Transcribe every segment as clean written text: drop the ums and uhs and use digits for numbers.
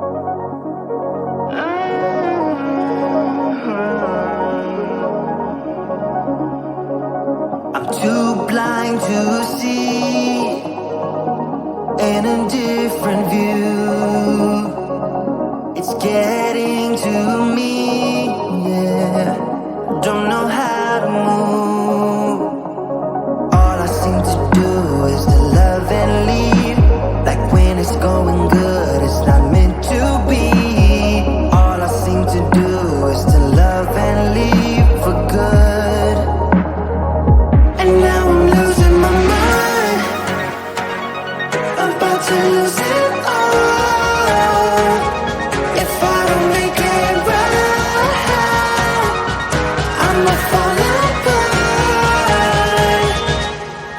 I'm too blind to see in a different view. It's getting to me, yeah. Don't know how to move. All I seem to do is to love and leave. Like when it's going good, it's not meant to be. All I seem to do is to love and leave for good. And now I'm losing my mind, about to lose it all. If I don't make it right, I'ma fall apart.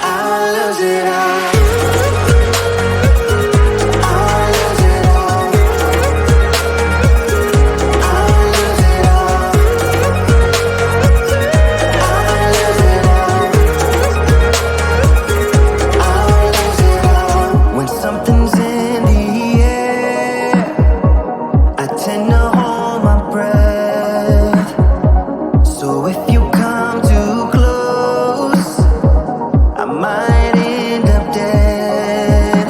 I'll lose it all. I'll lose it all. I'll lose it all. I'll lose it all. I'll lose it all. When something's in the air, I tend to hold my breath. So if you come too close, I might end up dead.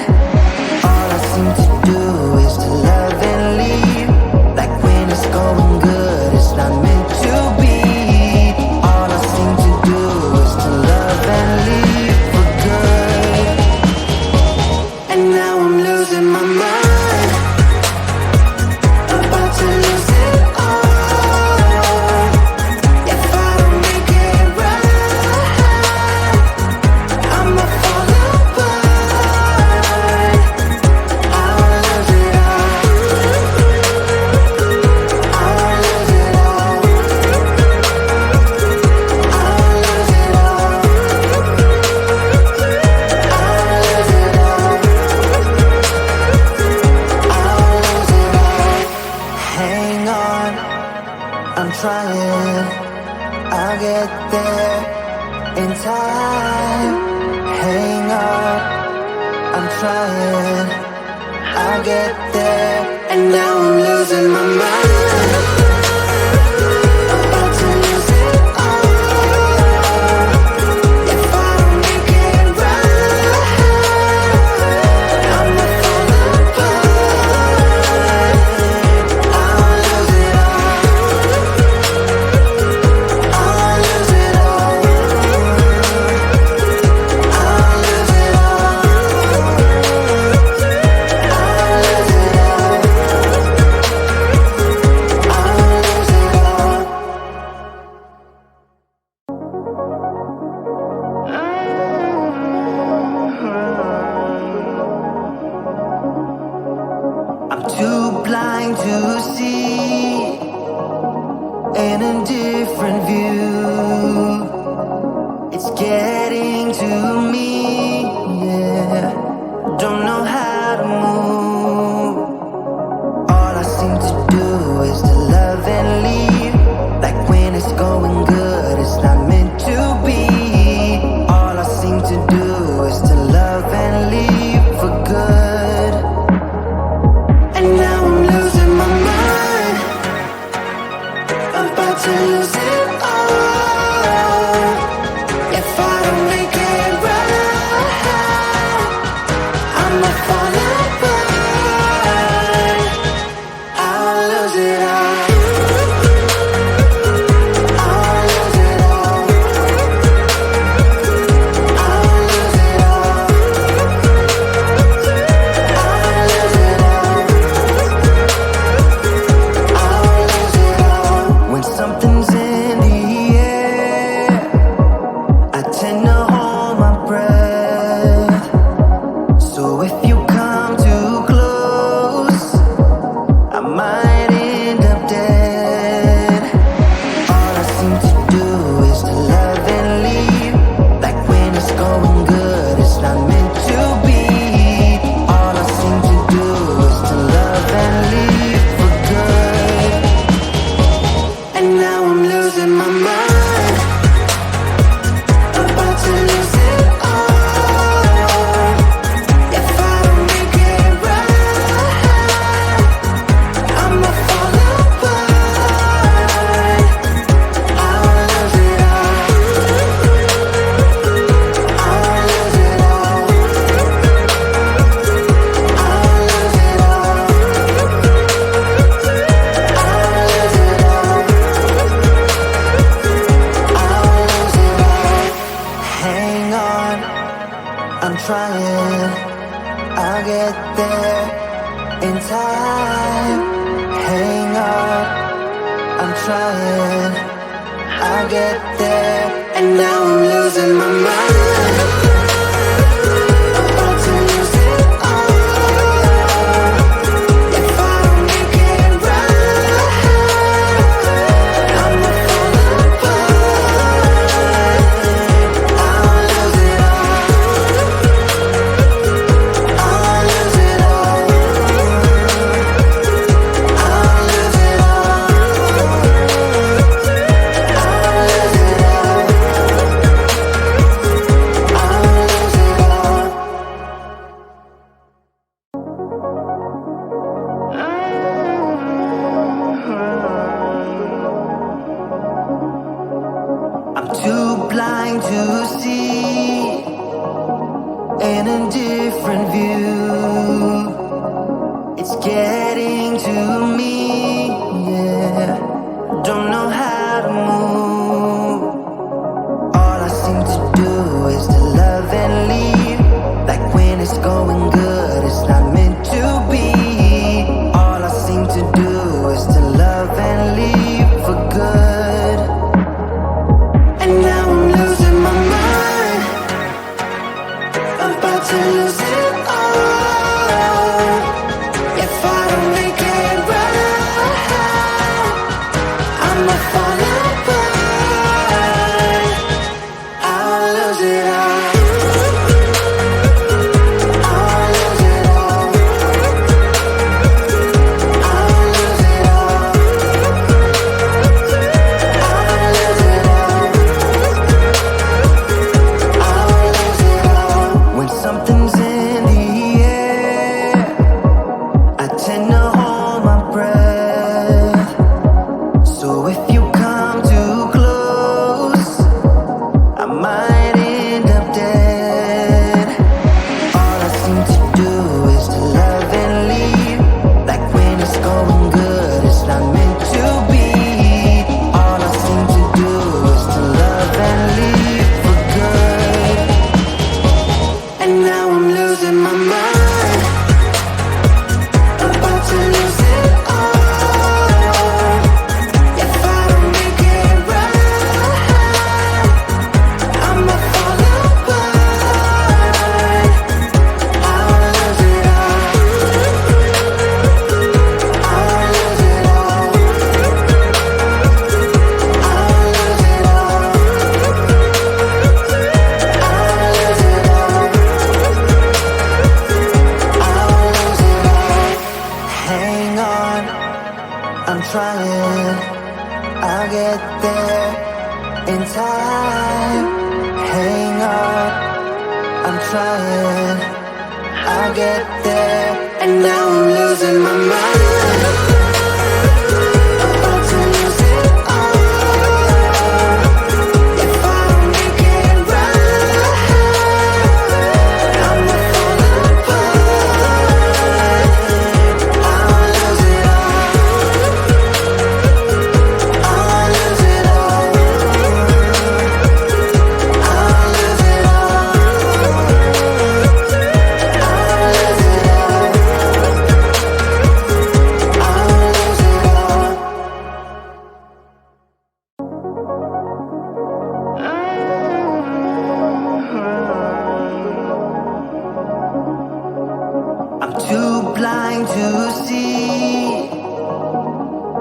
All I seem to do is to love and leave. Like when it's going good, it's not meant to be. All I seem to do is to love and leave for good. And now I'm losing my mind, about to lose it all. If I don't make it right, I'ma fall apart. I'll lose it all. I'll lose it all. I'll lose it all. I'll lose it all. I'll lose it all. Hang on, I'm trying. I'll get there in time. Hang on, I'm trying. I'll get there. And now I'm losing my mind, about to lose it all. If I don't make it right, I'ma fall apart. I'll lose it all. I'll lose it all. I'll lose it all. I'll lose it all. I'll lose it all. I'm too blind to see in a different view. It's getting to me, yeah. Don't know how to move. All I seem to do is to love and leave. Like when it's going good, it's not meant to be. All I seem to do is to love and leave for good. And now I'm losing my mind, about to lose it all. If I don't make it right, I'ma fall apart. I'll lose it all. I'll lose it all. I'll lose it all. I'll lose it all. time. Hang on, I'm trying. I'll get there, and now I'm losing my mind. About to lose it all. If I don't make it right, I'ma fall apart. I'll lose it all. I'll lose it all. I'll lose it all. I'll lose it all. I'll lose it all. I'm too blind to see an indifferent view. It's getting to me, yeah. Don't know how to move. All I seem to do is to love and leave. Like when it's going good, it's not meant to be. All I seem to do is to love and leave for good. And now I'm losing my mind. About to lose it all. If I don't make it right, I'ma fall apart. I'll lose it all. I'll lose it all. I'll lose it all. I'll lose it all. I'll lose it all. When something's in the air, I tend to hold my breath. So if you come too close, I might end up dead. All I seem to do is to love and leave. Like when it's going good, it's not meant to be. All I seem to do is to love and leave for good. And now I'm losing my mind. About to lose it all. If I don't make it right, I'ma fall apart. I'll lose it all. I'll lose it all. I'll lose it all. I'll lose it all. I'll lose it all. Hang on, I'm trying. I'll get there in time. Hang on, I'm trying. I'll get there, and now I'm losing my mind. About to lose it all. If I don't make it right, I'ma fall apart. I'll lose it all. I'll lose it all. I'll lose it all. I'll lose it all. I'll lose it all. I'm too blind to see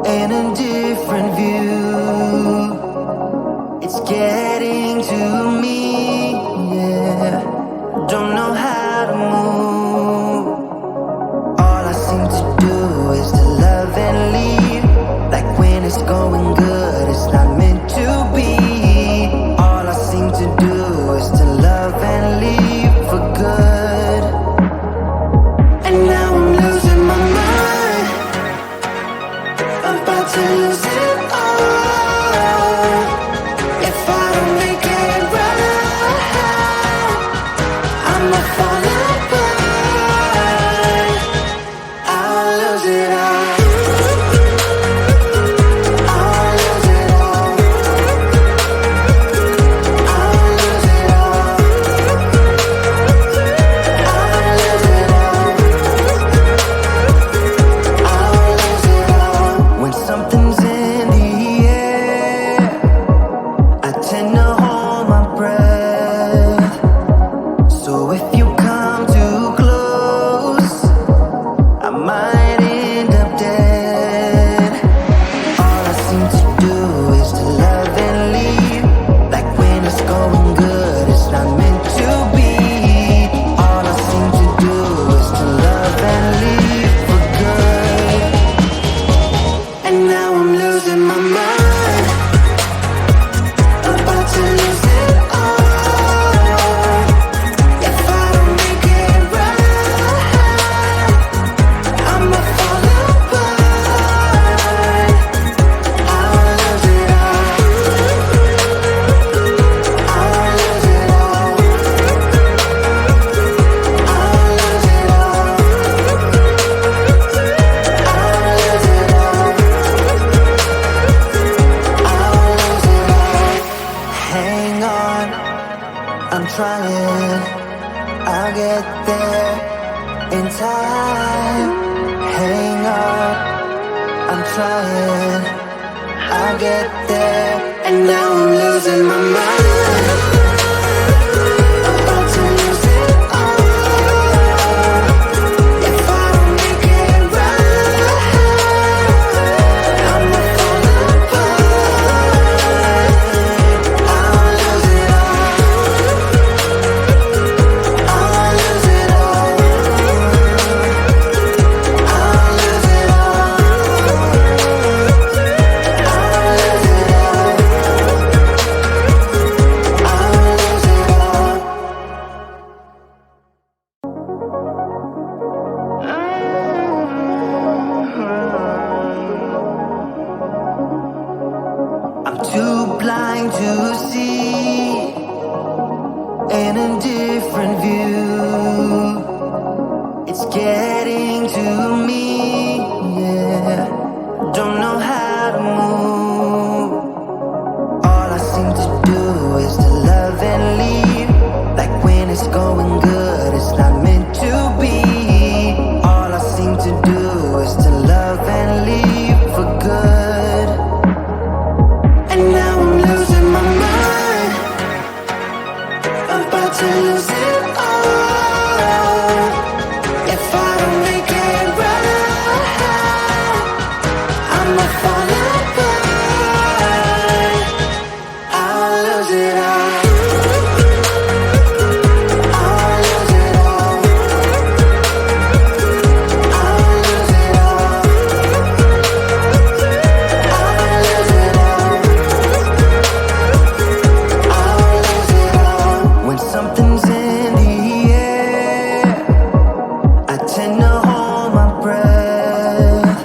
an indifferent view. It's getting to me, yeah. Don't know how to move. All I seem to do is to love and leave. Like when it's going good, it's not meant to be. All I seem to do is to love and leave for good. And now I'm losing my mind. About to lose it all. If I don't make it right, I'ma fall apart. I'll lose it all. I'll lose it all. I'll lose it all. I'll lose it all. trying, I'll get there. And now I'm losing my mind, about to lose it all. If I don't make it right, I'ma fall apart. I'll lose it all, I'll lose it all, I'll lose it all, I'll lose it all, I'll lose it all. I'm too blind to see an indifferent view. It's getting to me, yeah. Don't know how to move. All I seem to do is to love and leave. Like when it's going good, it's not meant to be. All I seem to do is to love and leave for good. And now I'm losing my mind, about to lose it all. If I don't make it right, I'ma fall apart. I'll lose it all, I'll lose it all, I'll lose it all, I'll lose it all, I'll lose it all. When something's in the air, I tend to hold my breath.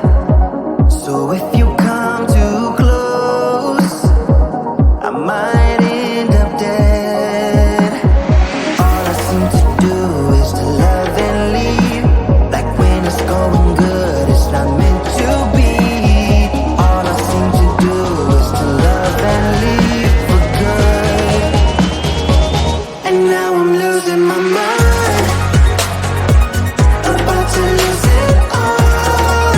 So if you come too close, I might end up dead. All I seem to do is to love and leave. Like when it's going good, it's not meant to be. All I seem to do is to love and leave for good. And now I'm losing my mind, about to lose it all.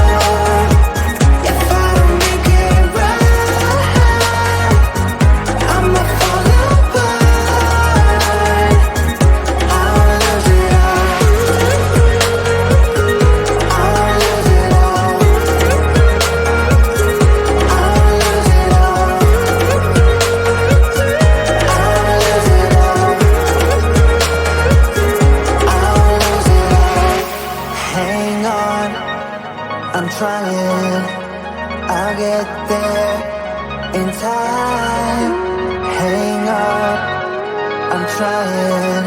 If I don't make it right, I'ma fall apart. I'll lose it all, I'll lose it all, I'll lose it all, I'll lose it all, I'll lose it all. Hang on, I'm trying, I'll get there in time. Hang on, I'm trying,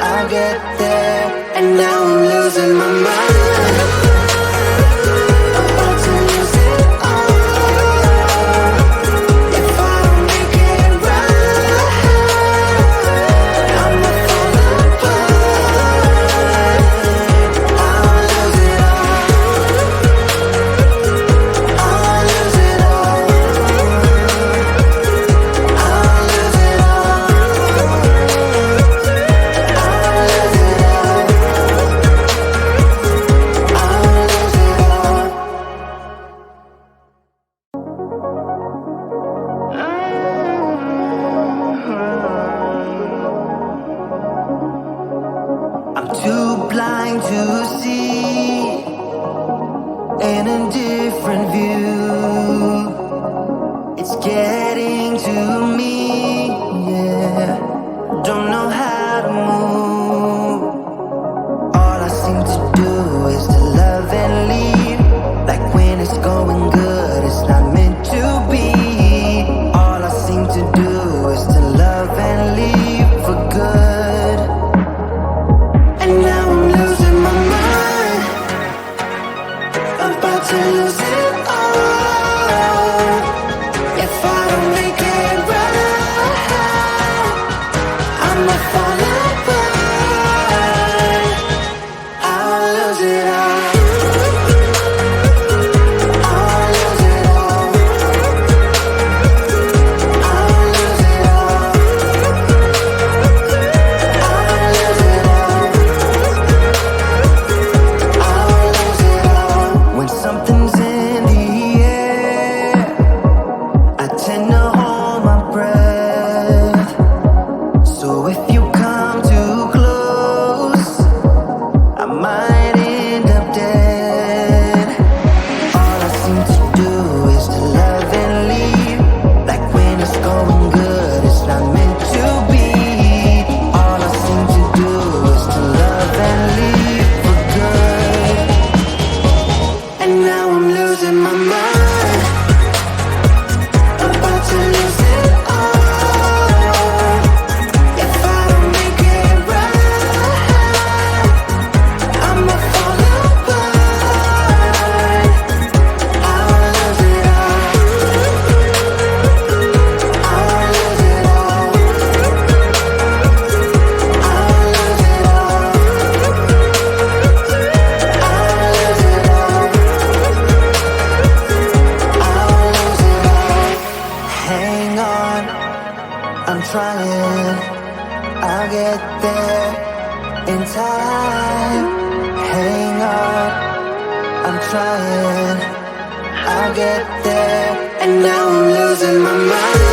I'll get there. And now I'm losing my mind, about to lose it all. If I don't make it right, I'ma fall apart. I'll lose it all, I'll lose it all, I'll lose it all, I'll lose it all, I'll lose it all. I'm too blind to see an indifferent view. It's getting to me, yeah. Don't know how to move. All I seem to do is to love and leave. Like when it's going good, it's not meant to be. All I seem to do is to love and leave for good. And now I'm losing my mind, about to lose it all. If I don't make it right, I'ma fall apart. I'll lose it all, I'll lose it all, I'll lose it all, I'll lose it all, I'll lose it all. When something's in the and now I'm losing my mind. About to lose it all. If I don't make it right, I'ma fall apart. I'll lose it all. I'll lose it all. I'll lose it all. I'll lose it all. I'll lose it all. Hang on, I'm trying. I'll get there in time. Hang on, I'm trying. I'll get there, and now I'm losing my mind.